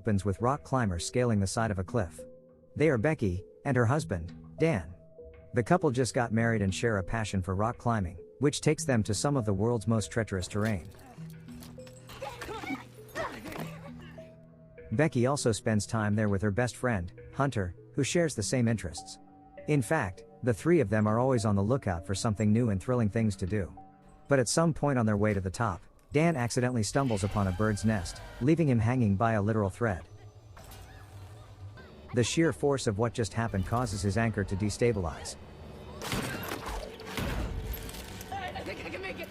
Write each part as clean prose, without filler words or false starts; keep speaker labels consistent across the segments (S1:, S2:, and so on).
S1: opens with rock climbers scaling the side of a cliff. They are Becky and her husband, Dan. The couple just got married and share a passion for rock climbing, which takes them to some of the world's most treacherous terrain. Becky also spends time there with her best friend, Hunter, who shares the same interests. In fact, the three of them are always on the lookout for something new and thrilling things to do. But at some point on their way to the top, Dan accidentally stumbles upon a bird's nest, leaving him hanging by a literal thread. The sheer force of what just happened causes his anchor to destabilize.
S2: I think I can make it.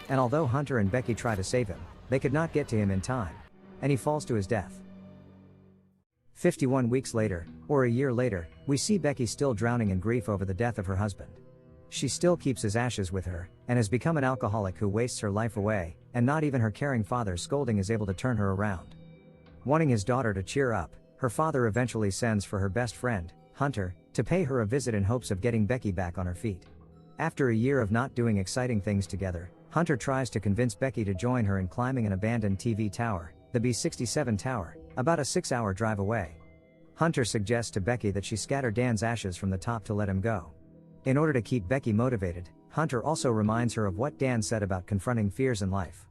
S1: And although Hunter and Becky try to save him, they could not get to him in time, and he falls to his death. 51 weeks later, or a year later, we see Becky still drowning in grief over the death of her husband. She still keeps his ashes with her, and has become an alcoholic who wastes her life away, and not even her caring father's scolding is able to turn her around. Wanting his daughter to cheer up, her father eventually sends for her best friend, Hunter, to pay her a visit in hopes of getting Becky back on her feet. After a year of not doing exciting things together, Hunter tries to convince Becky to join her in climbing an abandoned TV tower, the B67 Tower, about a 6-hour drive away. Hunter suggests to Becky that she scatter Dan's ashes from the top to let him go. In order to keep Becky motivated, Hunter also reminds her of what Dan said about confronting fears in life.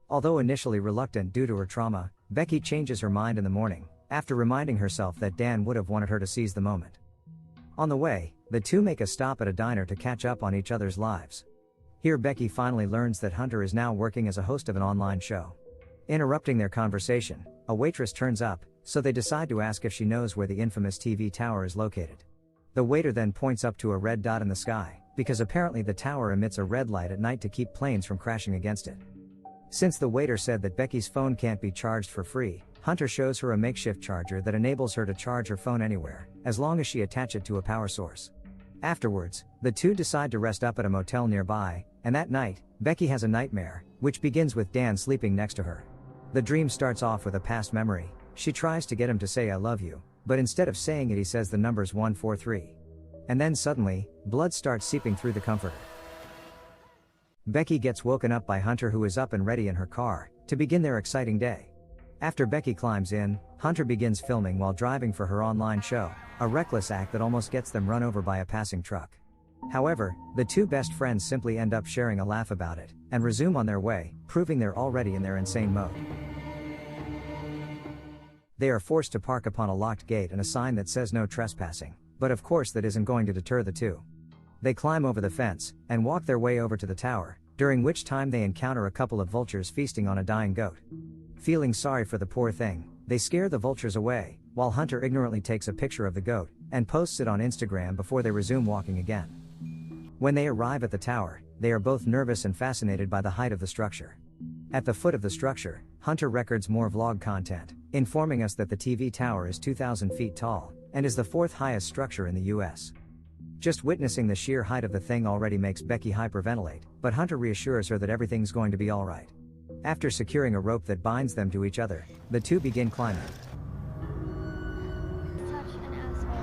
S1: Although initially reluctant due to her trauma, Becky changes her mind in the morning, after reminding herself that Dan would have wanted her to seize the moment. On the way, the two make a stop at a diner to catch up on each other's lives. Here Becky finally learns that Hunter is now working as a host of an online show. Interrupting their conversation, a waitress turns up, so they decide to ask if she knows where the infamous TV tower is located. The waiter then points up to a red dot in the sky, because apparently the tower emits a red light at night to keep planes from crashing against it. Since the waiter said that Becky's phone can't be charged for free, Hunter shows her a makeshift charger that enables her to charge her phone anywhere, as long as she attach it to a power source. Afterwards, the two decide to rest up at a motel nearby, and that night, Becky has a nightmare, which begins with Dan sleeping next to her. The dream starts off with a past memory. She tries to get him to say "I love you," but instead of saying it he says the numbers 143. And then suddenly, blood starts seeping through the comforter. Becky gets woken up by Hunter, who is up and ready in her car, to begin their exciting day. After Becky climbs in, Hunter begins filming while driving for her online show, a reckless act that almost gets them run over by a passing truck. However, the two best friends simply end up sharing a laugh about it, and resume on their way, proving they're already in their insane mode. They are forced to park upon a locked gate and a sign that says "No trespassing," but of course that isn't going to deter the two. They climb over the fence, and walk their way over to the tower, during which time they encounter a couple of vultures feasting on a dying goat. Feeling sorry for the poor thing, they scare the vultures away, while Hunter ignorantly takes a picture of the goat, and posts it on Instagram before they resume walking again. When they arrive at the tower, they are both nervous and fascinated by the height of the structure. At the foot of the structure, Hunter records more vlog content, informing us that the TV tower is 2,000 feet tall, and is the fourth highest structure in the US. Just witnessing the sheer height of the thing already makes Becky hyperventilate, but Hunter reassures her that everything's going to be alright. After securing a rope that binds them to each other, the two begin climbing.
S3: Such an asshole.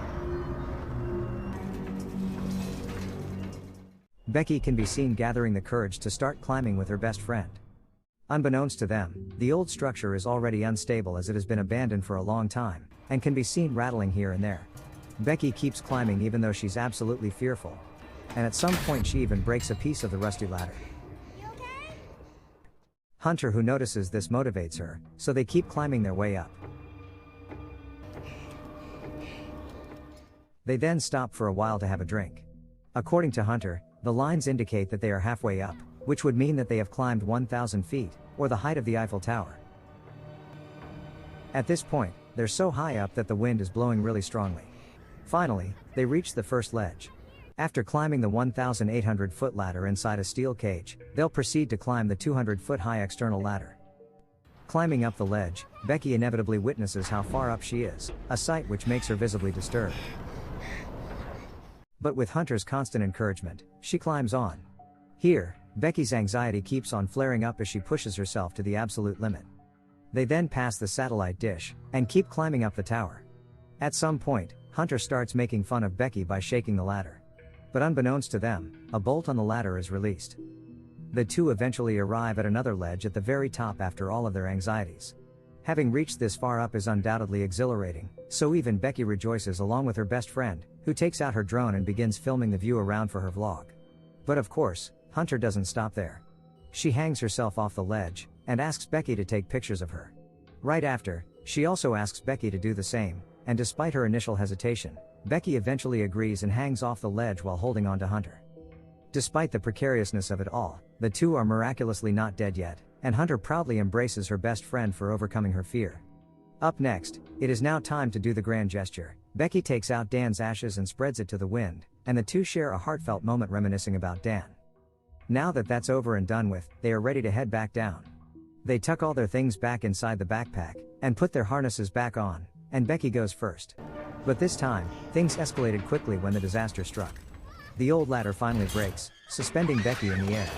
S1: Becky can be seen gathering the courage to start climbing with her best friend. Unbeknownst to them, the old structure is already unstable as it has been abandoned for a long time, and can be seen rattling here and there. Becky keeps climbing even though she's absolutely fearful. And at some point she even breaks a piece of the rusty ladder.
S3: You okay?
S1: Hunter, who notices this, motivates her, so they keep climbing their way up. They then stop for a while to have a drink. According to Hunter, the lines indicate that they are halfway up, which would mean that they have climbed 1,000 feet, or the height of the Eiffel Tower. At this point, they're so high up that the wind is blowing really strongly. Finally, they reach the first ledge. After climbing the 1,800-foot ladder inside a steel cage, they'll proceed to climb the 200-foot high external ladder. Climbing up the ledge, Becky inevitably witnesses how far up she is, a sight which makes her visibly disturbed. But with Hunter's constant encouragement, she climbs on. Here, Becky's anxiety keeps on flaring up as she pushes herself to the absolute limit. They then pass the satellite dish, and keep climbing up the tower. At some point, Hunter starts making fun of Becky by shaking the ladder. But unbeknownst to them, a bolt on the ladder is released. The two eventually arrive at another ledge at the very top after all of their anxieties. Having reached this far up is undoubtedly exhilarating, so even Becky rejoices along with her best friend, who takes out her drone and begins filming the view around for her vlog. But of course, Hunter doesn't stop there. She hangs herself off the ledge, and asks Becky to take pictures of her. Right after, she also asks Becky to do the same, and despite her initial hesitation, Becky eventually agrees and hangs off the ledge while holding on to Hunter. Despite the precariousness of it all, the two are miraculously not dead yet, and Hunter proudly embraces her best friend for overcoming her fear. Up next, it is now time to do the grand gesture. Becky takes out Dan's ashes and spreads it to the wind, and the two share a heartfelt moment reminiscing about Dan. Now that that's over and done with, they are ready to head back down. They tuck all their things back inside the backpack, and put their harnesses back on, and Becky goes first. But this time, things escalated quickly when the disaster struck. The old ladder finally breaks, suspending Becky in the air.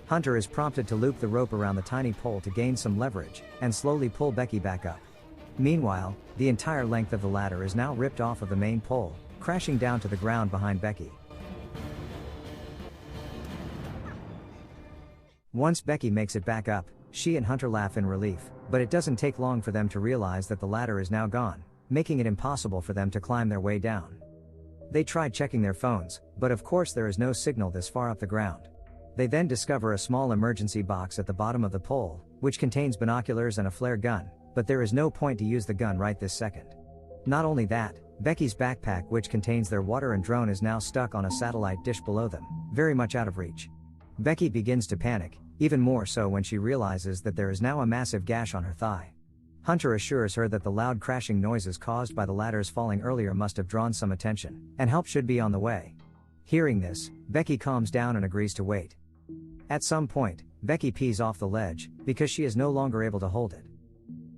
S1: Hunter is prompted to loop the rope around the tiny pole to gain some leverage, and slowly pull Becky back up. Meanwhile, the entire length of the ladder is now ripped off of the main pole, crashing down to the ground behind Becky. Once Becky makes it back up, she and Hunter laugh in relief, but it doesn't take long for them to realize that the ladder is now gone, making it impossible for them to climb their way down. They tried checking their phones, but of course there is no signal this far up the ground. They then discover a small emergency box at the bottom of the pole, which contains binoculars and a flare gun, but there is no point to use the gun right this second. Not only that, Becky's backpack, which contains their water and drone, is now stuck on a satellite dish below them, very much out of reach. Becky begins to panic, even more so when she realizes that there is now a massive gash on her thigh. Hunter assures her that the loud crashing noises caused by the ladders falling earlier must have drawn some attention, and help should be on the way. Hearing this, Becky calms down and agrees to wait. At some point, Becky pees off the ledge, because she is no longer able to hold it.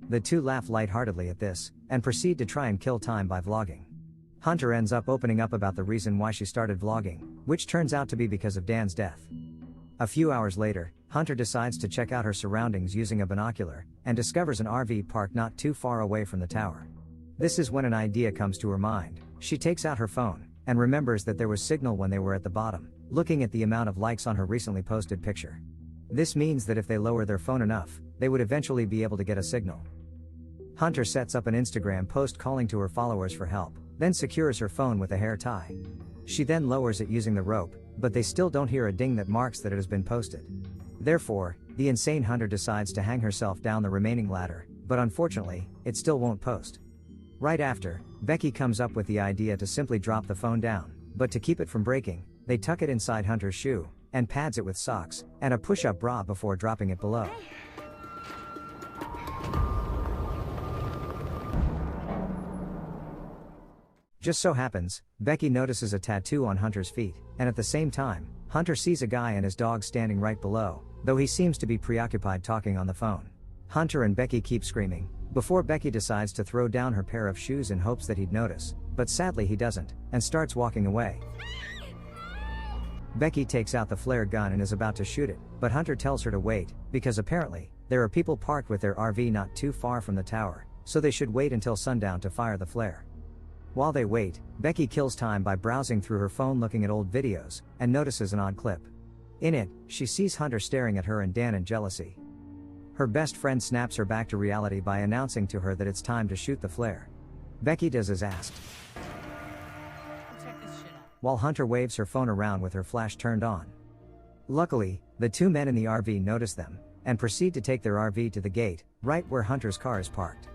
S1: The two laugh lightheartedly at this, and proceed to try and kill time by vlogging. Hunter ends up opening up about the reason why she started vlogging, which turns out to be because of Dan's death. A few hours later, Hunter decides to check out her surroundings using a binocular, and discovers an RV park not too far away from the tower. This is when an idea comes to her mind. She takes out her phone, and remembers that there was signal when they were at the bottom, looking at the amount of likes on her recently posted picture. This means that if they lower their phone enough, they would eventually be able to get a signal. Hunter sets up an Instagram post calling to her followers for help, then secures her phone with a hair tie. She then lowers it using the rope, but they still don't hear a ding that marks that it has been posted. Therefore, the insane Hunter decides to hang herself down the remaining ladder, but unfortunately, it still won't post. Right after, Becky comes up with the idea to simply drop the phone down, but to keep it from breaking, they tuck it inside Hunter's shoe, and pads it with socks, and a push-up bra before dropping it below. Just so happens, Becky notices a tattoo on Hunter's feet, and at the same time, Hunter sees a guy and his dog standing right below, though he seems to be preoccupied talking on the phone. Hunter and Becky keep screaming, before Becky decides to throw down her pair of shoes in hopes that he'd notice, but sadly he doesn't, and starts walking away. Becky takes out the flare gun and is about to shoot it, but Hunter tells her to wait, because apparently, there are people parked with their RV not too far from the tower, so they should wait until sundown to fire the flare. While they wait, Becky kills time by browsing through her phone looking at old videos, and notices an odd clip. In it, she sees Hunter staring at her and Dan in jealousy. Her best friend snaps her back to reality by announcing to her that it's time to shoot the flare. Becky does as asked, while Hunter waves her phone around with her flash turned on. Luckily, the two men in the RV notice them, and proceed to take their RV to the gate, right where Hunter's car is parked.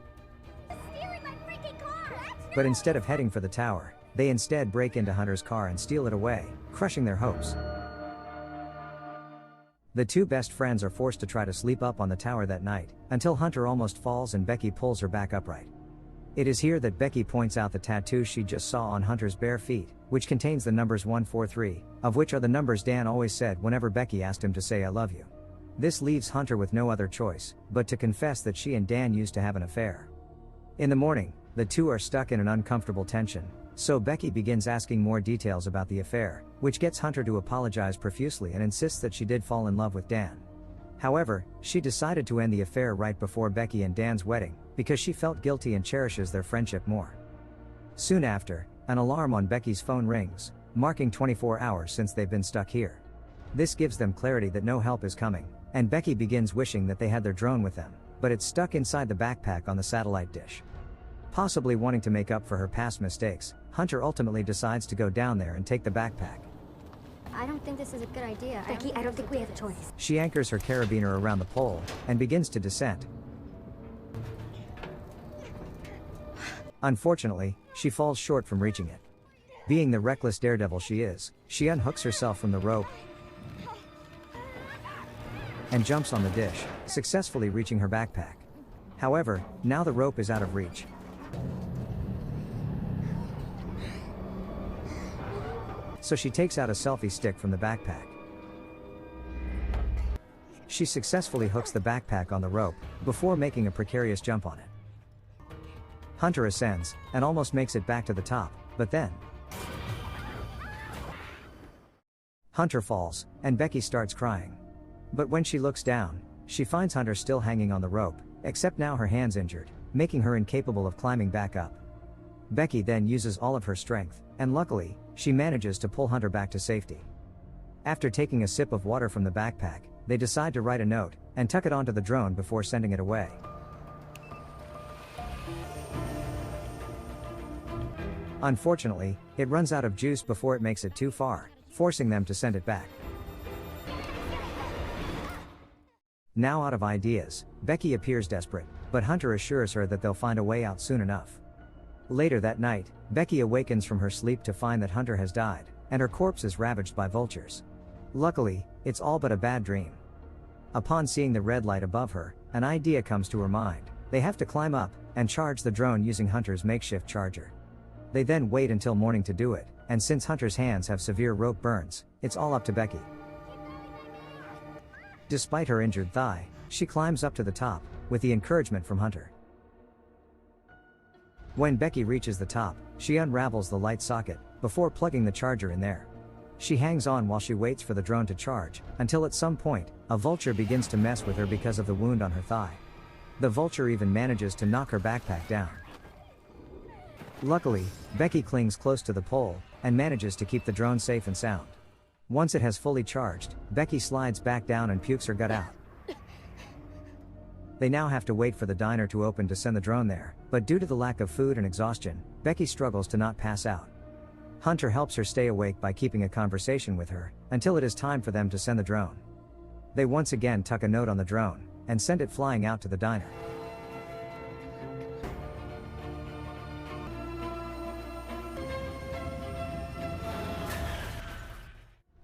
S1: But instead of heading for the tower, they instead break into Hunter's car and steal it away, crushing their hopes. The two best friends are forced to try to sleep up on the tower that night, until Hunter almost falls and Becky pulls her back upright. It is here that Becky points out the tattoo she just saw on Hunter's bare feet, which contains the numbers 143, of which are the numbers Dan always said whenever Becky asked him to say I love you. This leaves Hunter with no other choice, but to confess that she and Dan used to have an affair. In the morning, the two are stuck in an uncomfortable tension, so Becky begins asking more details about the affair, which gets Hunter to apologize profusely and insists that she did fall in love with Dan. However, she decided to end the affair right before Becky and Dan's wedding, because she felt guilty and cherishes their friendship more. Soon after, an alarm on Becky's phone rings, marking 24 hours since they've been stuck here. This gives them clarity that no help is coming, and Becky begins wishing that they had their drone with them, but it's stuck inside the backpack on the satellite dish. Possibly wanting to make up for her past mistakes, Hunter ultimately decides to go down there and take the backpack.
S3: I don't think this is a good idea.
S4: Becky, I don't think we have a choice.
S1: She anchors her carabiner around the pole and begins to descend. Unfortunately, she falls short from reaching it. Being the reckless daredevil she is, she unhooks herself from the rope and jumps on the dish, successfully reaching her backpack. However, now the rope is out of reach. So she takes out a selfie stick from the backpack. She successfully hooks the backpack on the rope, before making a precarious jump on it. Hunter ascends, and almost makes it back to the top, but then Hunter falls, and Becky starts crying. But when she looks down, she finds Hunter still hanging on the rope, except now her hand's injured, making her incapable of climbing back up. Becky then uses all of her strength, and luckily, she manages to pull Hunter back to safety. After taking a sip of water from the backpack, they decide to write a note, and tuck it onto the drone before sending it away. Unfortunately, it runs out of juice before it makes it too far, forcing them to send it back. Now out of ideas, Becky appears desperate, but Hunter assures her that they'll find a way out soon enough. Later that night, Becky awakens from her sleep to find that Hunter has died, and her corpse is ravaged by vultures. Luckily, it's all but a bad dream. Upon seeing the red light above her, an idea comes to her mind. They have to climb up and charge the drone using Hunter's makeshift charger. They then wait until morning to do it, and since Hunter's hands have severe rope burns, it's all up to Becky. Despite her injured thigh, she climbs up to the top, with the encouragement from Hunter. When Becky reaches the top, she unravels the light socket, before plugging the charger in there. She hangs on while she waits for the drone to charge, until at some point, a vulture begins to mess with her because of the wound on her thigh. The vulture even manages to knock her backpack down. Luckily, Becky clings close to the pole, and manages to keep the drone safe and sound. Once it has fully charged, Becky slides back down and pukes her gut out. They now have to wait for the diner to open to send the drone there, but due to the lack of food and exhaustion, Becky struggles to not pass out. Hunter helps her stay awake by keeping a conversation with her, until it is time for them to send the drone. They once again tuck a note on the drone, and send it flying out to the diner.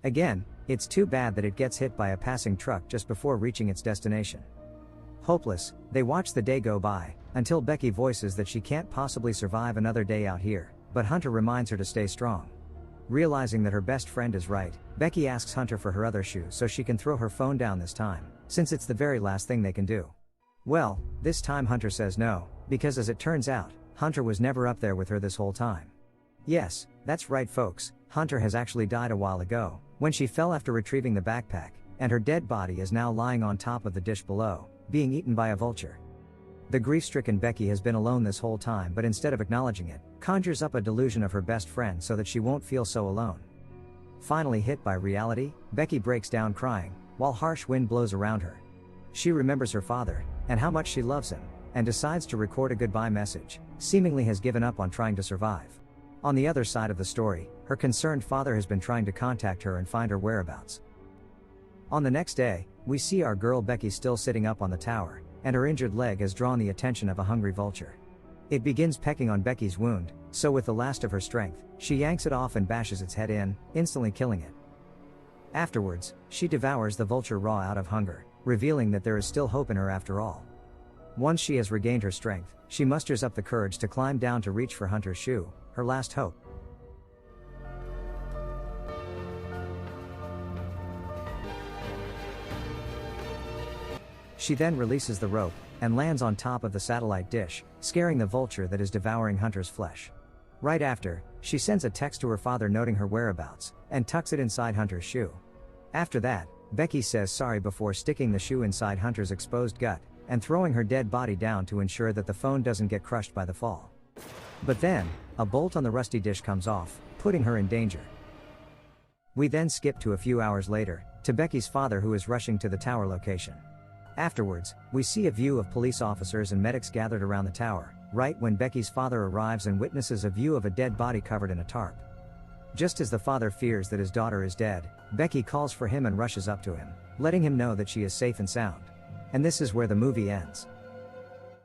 S1: Again, it's too bad that it gets hit by a passing truck just before reaching its destination. Hopeless, they watch the day go by, until Becky voices that she can't possibly survive another day out here, but Hunter reminds her to stay strong. Realizing that her best friend is right, Becky asks Hunter for her other shoe so she can throw her phone down this time, since it's the very last thing they can do. Well, this time Hunter says no, because as it turns out, Hunter was never up there with her this whole time. Yes, that's right folks, Hunter has actually died a while ago, when she fell after retrieving the backpack, and her dead body is now lying on top of the dish below, being eaten by a vulture. The grief-stricken Becky has been alone this whole time, but instead of acknowledging it, conjures up a delusion of her best friend so that she won't feel so alone. Finally hit by reality, Becky breaks down crying, while harsh wind blows around her. She remembers her father, and how much she loves him, and decides to record a goodbye message, seemingly has given up on trying to survive. On the other side of the story, her concerned father has been trying to contact her and find her whereabouts. On the next day, we see our girl Becky still sitting up on the tower, and her injured leg has drawn the attention of a hungry vulture. It begins pecking on Becky's wound, so with the last of her strength, she yanks it off and bashes its head in, instantly killing it. Afterwards, she devours the vulture raw out of hunger, revealing that there is still hope in her after all. Once she has regained her strength, she musters up the courage to climb down to reach for Hunter's shoe, her last hope. She then releases the rope, and lands on top of the satellite dish, scaring the vulture that is devouring Hunter's flesh. Right after, she sends a text to her father noting her whereabouts, and tucks it inside Hunter's shoe. After that, Becky says sorry before sticking the shoe inside Hunter's exposed gut, and throwing her dead body down to ensure that the phone doesn't get crushed by the fall. But then, a bolt on the rusty dish comes off, putting her in danger. We then skip to a few hours later, to Becky's father who is rushing to the tower location. Afterwards, we see a view of police officers and medics gathered around the tower, right when Becky's father arrives and witnesses a view of a dead body covered in a tarp. Just as the father fears that his daughter is dead, Becky calls for him and rushes up to him, letting him know that she is safe and sound. And this is where the movie ends.